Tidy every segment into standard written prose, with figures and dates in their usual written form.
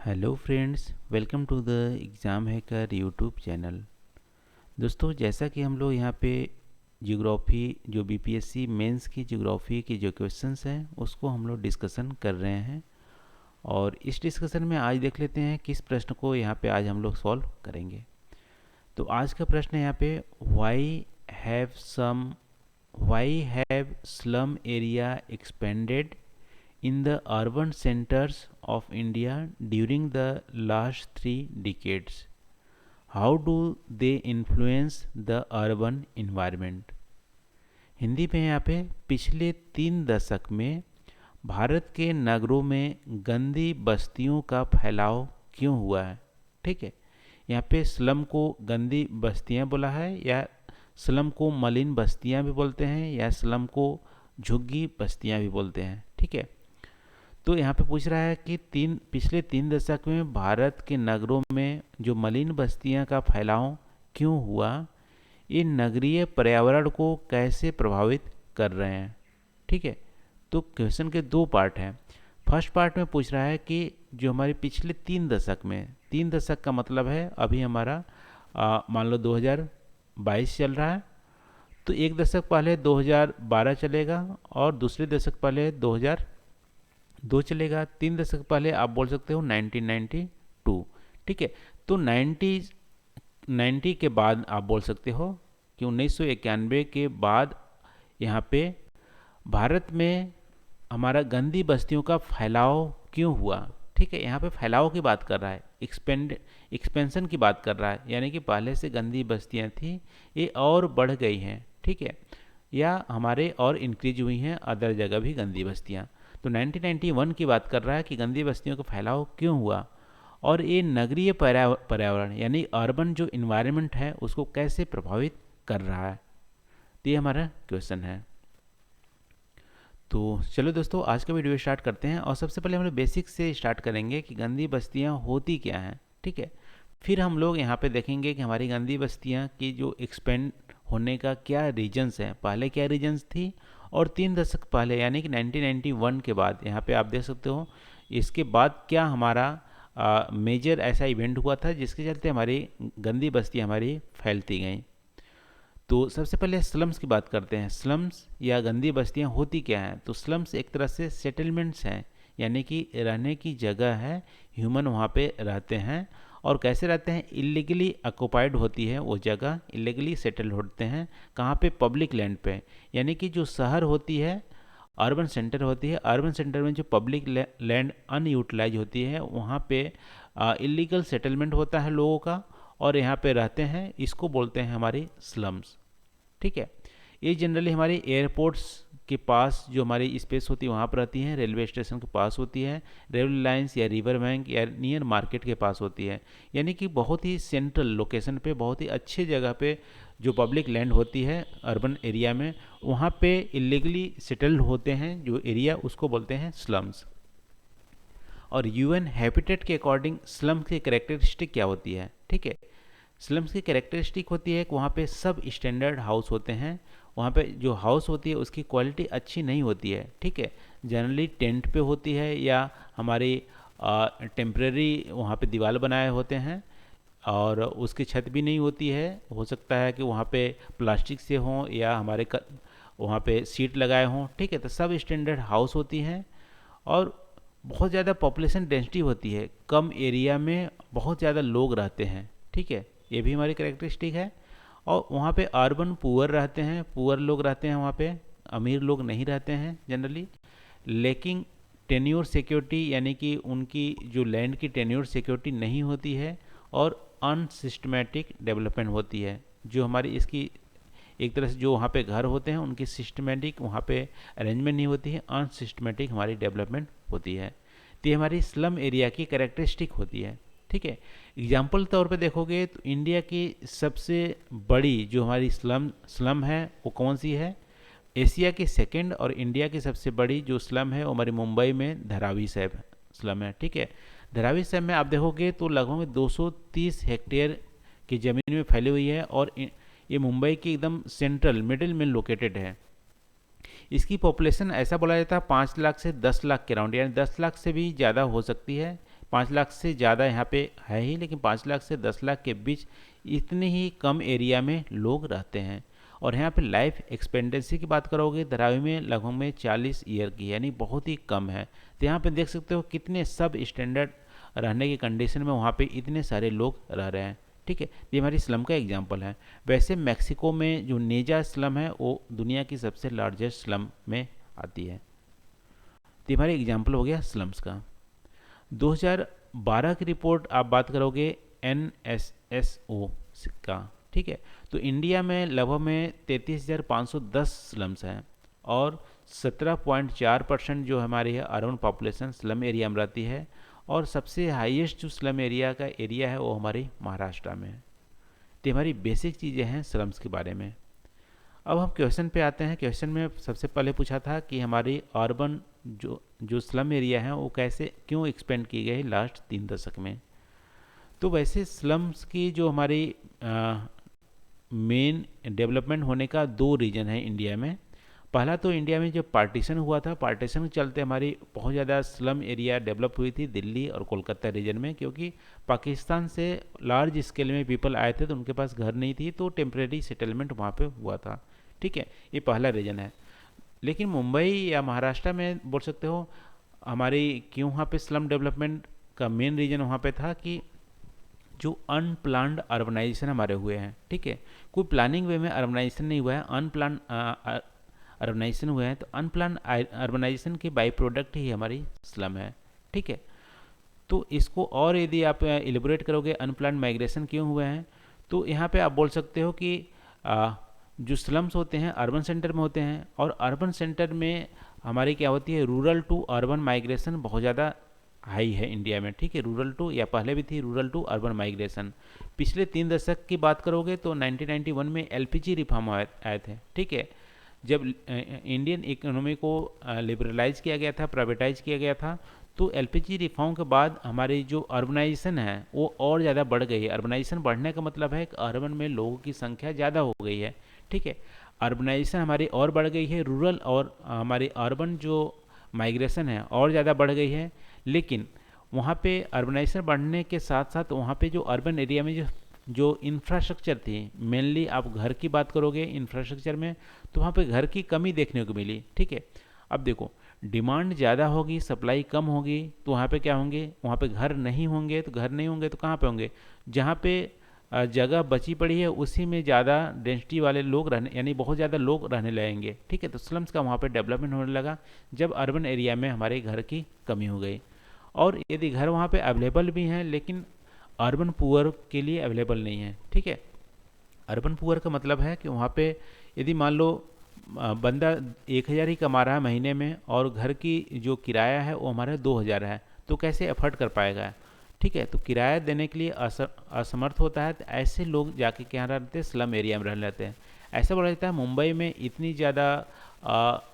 Hello friends, welcome to the exam hacker YouTube channel. दोस्तों, जैसा कि हम लोग यहाँ पे ज्योग्राफी जो बीपीएससी मेंस की ज्योग्राफी के जो क्वेश्चंस हैं उसको हम लोग डिस्कशन कर रहे हैं। और इस डिस्कशन में आज देख लेते हैं किस प्रश्न को यहाँ पे आज हम लोग सॉल्व करेंगे। तो आज का प्रश्न है यहाँ पे have some why have slum area expanded in the urban centers of India during the last 3 decades. How do they influence the urban environment? Hindi में यहाँ पे पिछले 3 दशक में भारत के नगरों में गंदी बस्तियों का फैलाव क्यों हुआ है। ठीक है, यहाँ पे स्लम को गंदी बस्तियाँ बोला है, या स्लम को मलिन बस्तियाँ भी बोलते हैं, या स्लम को झुग्गी बस्तियाँ भी बोलते हैं। ठीक है, तो यहाँ पे पूछ रहा है कि पिछले 3 दशक में भारत के नगरों में जो मलिन बस्तियाँ का फैलाव क्यों हुआ, ये नगरीय पर्यावरण को कैसे प्रभावित कर रहे हैं। ठीक है, तो क्वेश्चन के 2 पार्ट हैं। फर्स्ट पार्ट में पूछ रहा है कि जो हमारे पिछले 3 दशक में, 3 दशक का मतलब है अभी हमारा मान लो 2022 चल रहा है, तो 1 दशक पहले 2012 चलेगा और दूसरे दशक पहले 2002 चलेगा। 3 दशक पहले आप बोल सकते हो 1992। ठीक है, तो 90 के बाद आप बोल सकते हो कि 1991 के बाद यहाँ पे भारत में हमारा गंदी बस्तियों का फैलाव क्यों हुआ। ठीक है, यहाँ पे फैलाव की बात कर रहा है, एक्सपेंशन की बात कर रहा है, यानी कि पहले से गंदी बस्तियाँ थी ये और बढ़ गई हैं। ठीक है, या हमारे और इंक्रीज हुई हैं अदर जगह भी गंदी बस्तियाँ। तो 1991 की बात कर रहा है कि गंदी बस्तियों का फैलाव क्यों हुआ और ये नगरीय पर्यावरण यानी अर्बन जो इन्वायरमेंट है उसको कैसे प्रभावित कर रहा है। तो ये हमारा क्वेश्चन है। तो चलो दोस्तों, आज का वीडियो स्टार्ट करते हैं। और सबसे पहले हम लोग बेसिक से स्टार्ट करेंगे कि गंदी बस्तियां होती क्या हैं। ठीक है, फिर हम लोग यहाँ पे देखेंगे कि हमारी गंदी बस्तियां की जो एक्सपेंड होने का क्या रीजन्स हैं, पहले क्या रीजन्स थी, और 3 दशक पहले यानी कि 1991 के बाद यहाँ पे आप देख सकते हो इसके बाद क्या हमारा मेजर ऐसा इवेंट हुआ था जिसके चलते हमारी गंदी बस्तियाँ हमारी फैलती गई। तो सबसे पहले स्लम्स की बात करते हैं। स्लम्स या गंदी बस्तियां होती क्या हैं। तो स्लम्स एक तरह से सेटलमेंट्स हैं, यानी कि रहने की जगह है, ह्यूमन वहाँ पे रहते हैं। और कैसे रहते हैं, इलीगली ऑक्युपाइड होती है वो जगह, इलीगली सेटल होते हैं। कहाँ पे, पब्लिक लैंड पे, यानी कि जो शहर होती है, अर्बन सेंटर होती है, अर्बन सेंटर में जो पब्लिक लैंड अनयूटिलाइज होती है वहाँ पे इलीगल सेटलमेंट होता है लोगों का और यहाँ पे रहते हैं, इसको बोलते हैं हमारी स्लम्स। ठीक है, ये जनरली हमारी एयरपोर्ट्स के पास जो हमारी स्पेस होती है वहाँ पर रहती हैं, रेलवे स्टेशन के पास होती है, रेलवे लाइंस या रिवर बैंक या नियर मार्केट के पास होती है, यानी कि बहुत ही सेंट्रल लोकेशन पे, बहुत ही अच्छी जगह पे जो पब्लिक लैंड होती है अर्बन एरिया में, वहाँ पे इलीगली सेटल्ड होते हैं जो एरिया, उसको बोलते हैं स्लम्स। और यूएन हैबिटेट के अकॉर्डिंग स्लम की कैरेक्टरिस्टिक क्या होती है। ठीक है, स्लम्स की कैरेक्टरिस्टिक होती है कि वहाँ पे सब स्टैंडर्ड हाउस होते हैं, वहाँ पे जो हाउस होती है उसकी क्वालिटी अच्छी नहीं होती है। ठीक है, जनरली टेंट पे होती है या हमारी टेम्परेरी वहाँ पे दीवार बनाए होते हैं और उसकी छत भी नहीं होती है। हो सकता है कि वहाँ पे प्लास्टिक से हों या वहाँ पे सीट लगाए हों। ठीक है, तो सब स्टैंडर्ड हाउस होती हैं और बहुत ज़्यादा पॉपुलेशन डेंसिटी होती है, कम एरिया में बहुत ज़्यादा लोग रहते हैं। ठीक है, ये भी हमारी कैरेक्टरिस्टिक है। और वहाँ पे अर्बन पुअर रहते हैं, पुअर लोग रहते हैं वहाँ पे, अमीर लोग नहीं रहते हैं जनरली। लेकिन टेन्योर सिक्योरिटी यानी कि उनकी जो लैंड की टेन्योर सिक्योरिटी नहीं होती है और अनसिस्टमेटिक डेवलपमेंट होती है। जो हमारी इसकी एक तरह से जो वहाँ पे घर होते हैं उनकी सिस्टमेटिक वहाँ पे अरेंजमेंट नहीं होती है, अनसिस्टमेटिक हमारी डेवलपमेंट होती है। तो ये हमारी स्लम एरिया की कैरेक्टरिस्टिक होती है। ठीक है, एग्जाम्पल तौर पे देखोगे तो इंडिया की सबसे बड़ी जो हमारी स्लम है वो कौन सी है, एशिया की सेकंड और इंडिया की सबसे बड़ी जो स्लम है वो हमारी मुंबई में धारावी साहब स्लम है। ठीक है, धारावी साहब में आप देखोगे तो लगभग 230 हेक्टेयर की ज़मीन में फैली हुई है और ये मुंबई की एकदम सेंट्रल मिडिल में लोकेटेड है। इसकी पॉपुलेशन ऐसा बोला जाता है 5 लाख से 10 लाख के राउंड, यानी 10 लाख से भी ज़्यादा हो सकती है, 5 लाख से ज़्यादा यहाँ पे है ही, लेकिन 5 लाख से 10 लाख के बीच इतने ही कम एरिया में लोग रहते हैं। और यहाँ पे लाइफ एक्सपेक्टेंसी की बात करोगे धारावी में लगभग में 40 ईयर की, यानी बहुत ही कम है। तो यहाँ पे देख सकते हो कितने सब स्टैंडर्ड रहने की कंडीशन में वहाँ पे इतने सारे लोग रह रहे हैं। ठीक है, ये हमारी स्लम का एग्जाम्पल है। वैसे मैक्सिको में जो नेजा स्लम है वो दुनिया की सबसे लार्जेस्ट स्लम में आती है। तो हमारे एग्जाम्पल हो गया स्लम्स का। 2012 की रिपोर्ट आप बात करोगे NSSO का, ठीक है, तो इंडिया में लगभग में 33,510 स्लम्स हैं और 17.4% जो हमारी है अर्बन पॉपुलेशन स्लम एरिया में रहती है। और सबसे हाईएस्ट जो स्लम एरिया का एरिया है वो हमारी महाराष्ट्र में है। तो हमारी बेसिक चीज़ें हैं स्लम्स के बारे में। अब हम क्वेश्चन पे आते हैं। क्वेश्चन में सबसे पहले पूछा था कि हमारी अर्बन जो स्लम एरिया है वो कैसे क्यों एक्सपेंड की गई लास्ट 3 दशक में। तो वैसे स्लम्स की जो हमारी मेन डेवलपमेंट होने का 2 रीजन है इंडिया में। पहला तो इंडिया में जब पार्टीशन हुआ था, पार्टीशन के चलते हमारी बहुत ज़्यादा स्लम एरिया डेवलप हुई थी दिल्ली और कोलकाता रीजन में, क्योंकि पाकिस्तान से लार्ज स्केल में पीपल आए थे तो उनके पास घर नहीं थी, तो टेम्परेरी सेटलमेंट वहाँ पे हुआ था। ठीक है, ये पहला रीजन है। लेकिन मुंबई या महाराष्ट्र में बोल सकते हो हमारी क्यों वहाँ पे स्लम डेवलपमेंट का मेन रीजन वहाँ पे था कि जो अनप्लान्ड अर्बनाइजेशन हमारे हुए हैं। ठीक है, कोई प्लानिंग वे में अर्बनाइजेशन नहीं हुआ है, अनप्लान अर्बनाइजेशन हुए हैं। तो अनप्लान अर्बनाइजेशन के बाई प्रोडक्ट ही हमारी स्लम है। ठीक है, तो इसको और यदि आप एलिबोरेट करोगे अनप्लान माइग्रेशन क्यों हुए हैं, तो यहाँ पे आप बोल सकते हो कि जो स्लम्स होते हैं अर्बन सेंटर में होते हैं और अर्बन सेंटर में हमारी क्या होती है रूरल टू अर्बन माइग्रेशन बहुत ज़्यादा हाई है इंडिया में। ठीक है, रूरल टू या पहले भी थी रूरल टू अर्बन माइग्रेशन। पिछले 3 दशक की बात करोगे तो 1991 में LPG रिफॉर्म आए थे। ठीक है, जब इंडियन इकोनॉमी को लिबरलाइज किया गया था, प्राइवेटाइज किया गया था, तो LPG रिफॉर्म के बाद हमारी जो अर्बनाइजेशन है वो और ज़्यादा बढ़ गई है। अर्बनाइजेशन बढ़ने का मतलब है कि अर्बन में लोगों की संख्या ज़्यादा हो गई है। ठीक है, अर्बनाइजेशन हमारी और बढ़ गई है, रूरल और हमारी अर्बन जो माइग्रेशन है और ज़्यादा बढ़ गई है। लेकिन वहाँ पे अर्बनाइजेशन बढ़ने के साथ साथ वहाँ पे जो अर्बन एरिया में जो इंफ्रास्ट्रक्चर थी, मेनली आप घर की बात करोगे इंफ्रास्ट्रक्चर में, तो वहाँ पे घर की कमी देखने को मिली। ठीक है, अब देखो डिमांड ज़्यादा होगी, सप्लाई कम होगी, तो वहाँ पे क्या होंगे, वहाँ पे घर नहीं होंगे। तो घर नहीं होंगे तो कहाँ पे होंगे, जहाँ पे जगह बची पड़ी है उसी में ज़्यादा डेंसिटी वाले लोग रहने, यानी बहुत ज़्यादा लोग रहने लगेंगे। ठीक है, तो स्लम्स का वहाँ पे डेवलपमेंट होने लगा जब अर्बन एरिया में हमारे घर की कमी हो गई। और यदि घर वहाँ पे अवेलेबल भी हैं लेकिन अर्बन पुअर के लिए अवेलेबल नहीं है। ठीक है, अर्बन पुअर का मतलब है कि वहाँ पे यदि मान लो बंदा 1,000 ही कमा रहा है महीने में और घर की जो किराया है वो हमारा 2,000 है, तो कैसे अफोर्ड कर पाएगा। ठीक है, तो किराया देने के लिए असमर्थ होता है, तो ऐसे लोग जाके क्या रहते हैं, स्लम एरिया में रह लेते हैं। ऐसा बोला जाता है मुंबई में इतनी ज़्यादा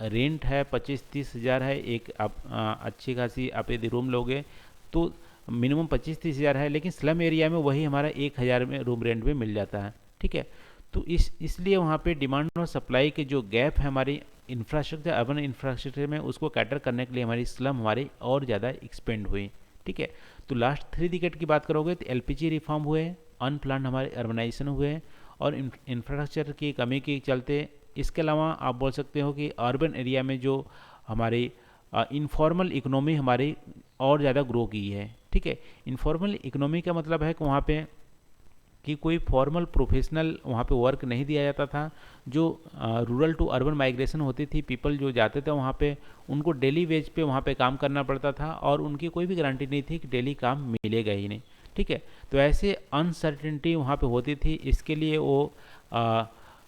रेंट है, 25-30 हज़ार है एक, आप अच्छी खासी आप यदि रूम लोगे तो मिनिमम 25-30 हज़ार है, लेकिन स्लम एरिया में वही हमारा 1,000 में रूम रेंट में मिल जाता है। ठीक है, तो इसलिए वहाँ पे डिमांड और सप्लाई के जो गैप है हमारी इंफ्रास्ट्रक्चर अर्बन इंफ्रास्ट्रक्चर में, उसको कैटर करने के लिए हमारी स्लम हमारी और ज़्यादा एक्सपेंड हुई। ठीक है, तो लास्ट 3 डिकेड की बात करोगे तो LPG रिफॉर्म हुए, अनप्लान हमारे अर्बनाइजेशन हुए और इंफ्रास्ट्रक्चर की कमी के चलते। इसके अलावा आप बोल सकते हो कि अर्बन एरिया में जो हमारी इनफॉर्मल इकोनॉमी हमारी और ज़्यादा ग्रो की है। ठीक है, इनफॉर्मल इकोनॉमी का मतलब है कि वहाँ पे कि कोई फॉर्मल प्रोफेशनल वहाँ पे वर्क नहीं दिया जाता था। जो रूरल टू अर्बन माइग्रेशन होती थी, पीपल जो जाते थे वहाँ पे उनको डेली वेज पे वहाँ पे काम करना पड़ता था और उनकी कोई भी गारंटी नहीं थी कि डेली काम मिलेगा ही नहीं। ठीक है, तो ऐसे अनसर्टेनिटी वहाँ पे होती थी। इसके लिए वो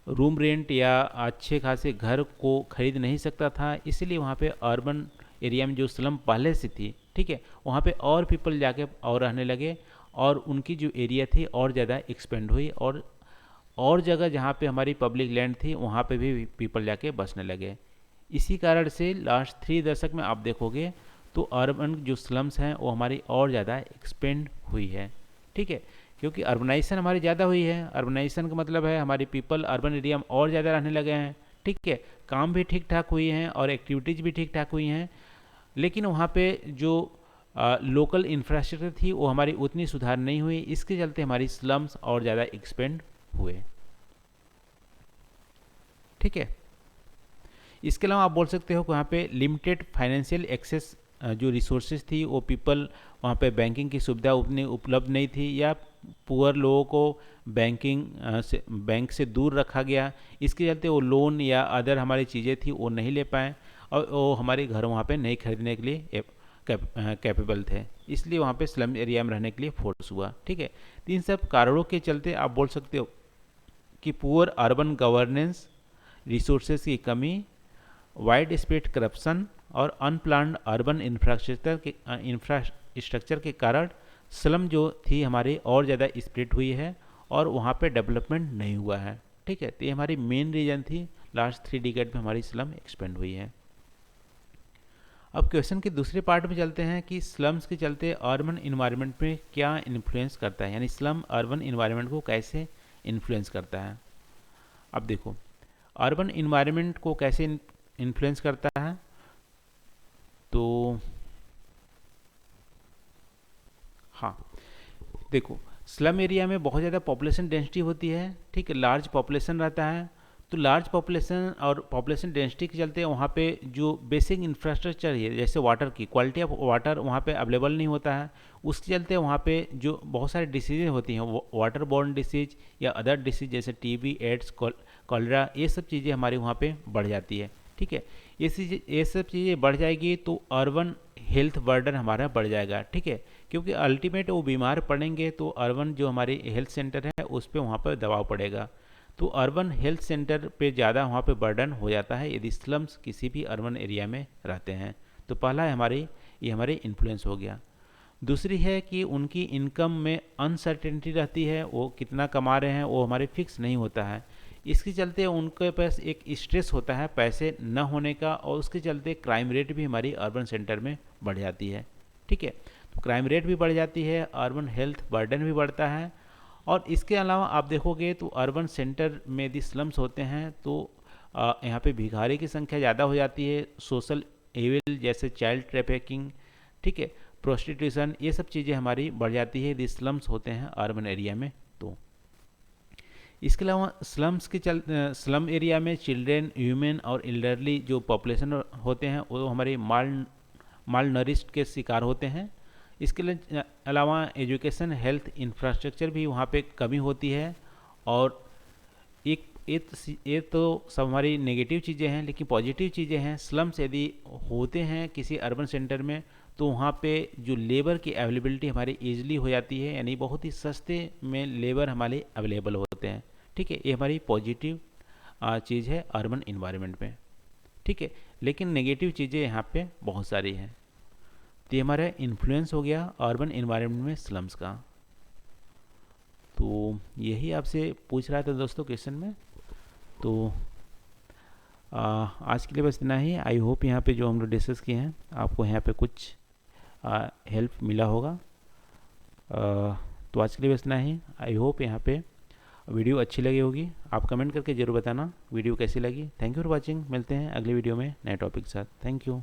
रूम रेंट या अच्छे खासे घर को खरीद नहीं सकता था, इसलिए वहाँ पे अर्बन एरिया में जो स्लम पहले से थी, ठीक है, वहाँ पे और पीपल जाके और रहने लगे और उनकी जो एरिया थी और ज़्यादा एक्सपेंड हुई और जगह जहाँ पे हमारी पब्लिक लैंड थी वहाँ पे भी पीपल जाके बसने लगे। इसी कारण से लास्ट 3 दशक में आप देखोगे तो अर्बन जो स्लम्स हैं वो हमारी और ज़्यादा एक्सपेंड हुई है। ठीक है, क्योंकि अर्बनाइजेशन हमारी ज़्यादा हुई है। अर्बनाइजेशन का मतलब है हमारी पीपल अर्बन एरिया में और ज़्यादा रहने लगे हैं। ठीक है, काम भी ठीक ठाक हुई हैं और एक्टिविटीज़ भी ठीक ठाक हुई हैं, लेकिन वहाँ पे जो लोकल इंफ्रास्ट्रक्चर थी वो हमारी उतनी सुधार नहीं हुई, इसके चलते हमारी स्लम्स और ज़्यादा एक्सपेंड हुए। ठीक है, इसके अलावा आप बोल सकते हो कि वहाँ पे लिमिटेड फाइनेंशियल एक्सेस जो रिसोर्सेज थी वो पीपल वहाँ पे बैंकिंग की सुविधा उतनी उपलब्ध नहीं थी, या पुअर लोगों को बैंक से दूर रखा गया, इसके चलते वो लोन या अदर हमारी चीज़ें थी वो नहीं ले पाए और वो हमारे घर वहाँ पे नहीं खरीदने के लिए कैपेबल थे, इसलिए वहाँ पे स्लम एरिया में रहने के लिए फोर्स हुआ। ठीक है, तो इन सब कारणों के चलते आप बोल सकते हो कि पुअर अर्बन गवर्नेंस, रिसोर्सेज की कमी, वाइड स्प्रेड करप्शन और अनप्लान्ड अर्बन इंफ्रास्ट्रक्चर के कारण स्लम जो थी हमारी और ज़्यादा स्प्रेड हुई है और वहाँ पे डेवलपमेंट नहीं हुआ है। ठीक है, तो ये हमारी मेन रीजन थी, लास्ट 3 डिकेड में हमारी स्लम एक्सपेंड हुई है। अब क्वेश्चन के दूसरे पार्ट में चलते हैं कि स्लम्स के चलते अर्बन इन्वायरमेंट में क्या इन्फ्लुएंस करता है, यानी स्लम अर्बन इन्वायरमेंट को कैसे इन्फ्लुएंस करता है। अब देखो अर्बन इन्वायरमेंट को कैसे इन्फ्लुएंस करता है, तो हाँ देखो स्लम एरिया में बहुत ज़्यादा पॉपुलेशन डेंसिटी होती है। ठीक है, लार्ज पॉपुलेशन रहता है, तो लार्ज पॉपुलेशन और पॉपुलेशन डेंसिटी के चलते वहाँ पे जो बेसिक इंफ्रास्ट्रक्चर है, जैसे वाटर की क्वालिटी ऑफ वाटर वहाँ पे अवेलेबल नहीं होता है, उसके चलते वहाँ पे जो बहुत सारी डिसीजेज होती हैं, वाटर बॉर्न डिसीज या अदर डिसीज जैसे टीबी, एड्स, कॉलरा, ये सब चीज़ें हमारी वहाँ पे बढ़ जाती है। ठीक है, ये सब चीज़ें बढ़ जाएगी तो अर्बन हेल्थ बर्डन हमारा बढ़ जाएगा। ठीक है, क्योंकि अल्टीमेट वो बीमार पड़ेंगे तो अर्बन जो हमारी हेल्थ सेंटर है उस पर वहाँ पर दबाव पड़ेगा, तो अर्बन हेल्थ सेंटर पे ज़्यादा वहाँ पे बर्डन हो जाता है यदि स्लम्स किसी भी अर्बन एरिया में रहते हैं। तो पहला है ये हमारी इन्फ्लुएंस हो गया। दूसरी है कि उनकी इनकम में अनसर्टेनिटी रहती है, वो कितना कमा रहे हैं वो हमारे फिक्स नहीं होता है, इसके चलते उनके पास एक स्ट्रेस होता है पैसे न होने का, और उसके चलते क्राइम रेट भी हमारी अर्बन सेंटर में बढ़ जाती है। ठीक है, तो क्राइम रेट भी बढ़ जाती है, अर्बन हेल्थ बर्डन भी बढ़ता है, और इसके अलावा आप देखोगे तो अर्बन सेंटर में यदि स्लम्स होते हैं तो यहाँ पे भिखारी की संख्या ज़्यादा हो जाती है, सोशल एविल जैसे चाइल्ड ट्रैफिकिंग, ठीक है, प्रोस्टिट्यूशन, ये सब चीज़ें हमारी बढ़ जाती है यदि स्लम्स होते हैं अर्बन एरिया में। तो इसके अलावा स्लम एरिया में चिल्ड्रेन, ह्यूमन और एल्डरली जो पॉपुलेशन होते हैं वो हमारे माल नरिश्ड के शिकार होते हैं। इसके अलावा एजुकेशन, हेल्थ, इंफ्रास्ट्रक्चर भी वहाँ पे कमी होती है। और ये तो सब हमारी नेगेटिव चीज़ें हैं, लेकिन पॉजिटिव चीज़ें हैं। स्लम्स यदि होते हैं किसी अर्बन सेंटर में तो वहाँ पे जो लेबर की अवेलेबिलिटी हमारी ईजिली हो जाती है, यानी बहुत ही सस्ते में लेबर हमारे अवेलेबल होते हैं। ठीक है, ये हमारी पॉजिटिव चीज़ है अर्बन इन्वायरमेंट में। ठीक है, लेकिन नेगेटिव चीज़ें यहाँ पे बहुत सारी हैं। तो ये हमारा इन्फ्लुएंस हो गया अर्बन इन्वायरमेंट में स्लम्स का। तो यही आपसे पूछ रहा था दोस्तों क्वेश्चन में। तो आज के लिए बस इतना ही। आई होप यहाँ पे जो हम लोग डिस्कस किए हैं आपको यहाँ पे कुछ हेल्प मिला होगा। तो आज के लिए बस इतना ही। आई होप यहाँ पे वीडियो अच्छी लगी होगी। आप कमेंट करके ज़रूर बताना वीडियो कैसी लगी। Thank you for watching. मिलते हैं अगले वीडियो में नए टॉपिक के साथ। Thank you.